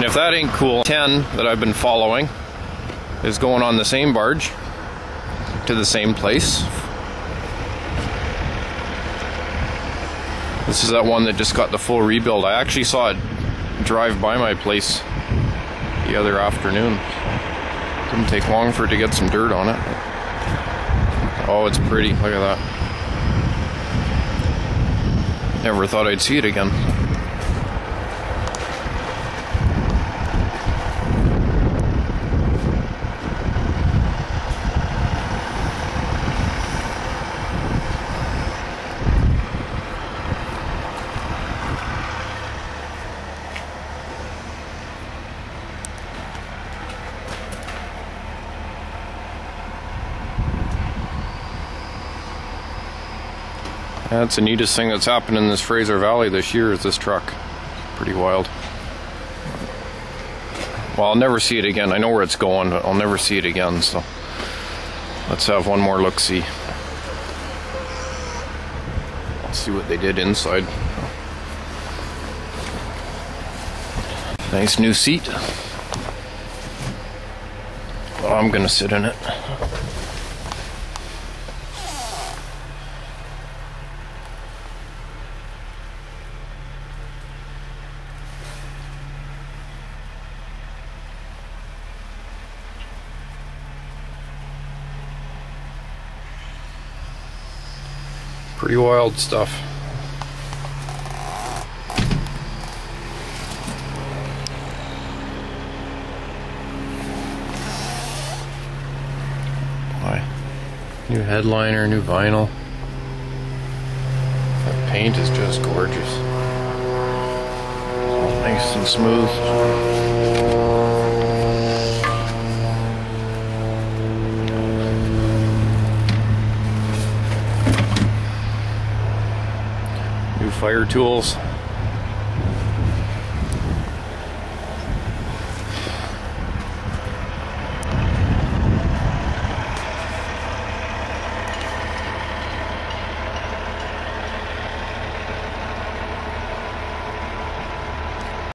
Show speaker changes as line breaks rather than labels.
if that ain't cool, 10 that I've been following is going on the same barge to the same place. This is that one that just got the full rebuild. I actually saw it drive by my place the other afternoon. Didn't take long for it to get some dirt on it. Oh, it's pretty. Look at that. Never thought I'd see it again. That's the neatest thing that's happened in this Fraser Valley this year is this truck. Pretty wild. Well, I'll never see it again. I know where it's going, but I'll never see it again, so let's have one more look-see. Let's see what they did inside. Nice new seat. Oh, I'm gonna sit in it. Pretty wild stuff. Boy. New headliner, new vinyl. That paint is just gorgeous. Nice and smooth. Fire tools.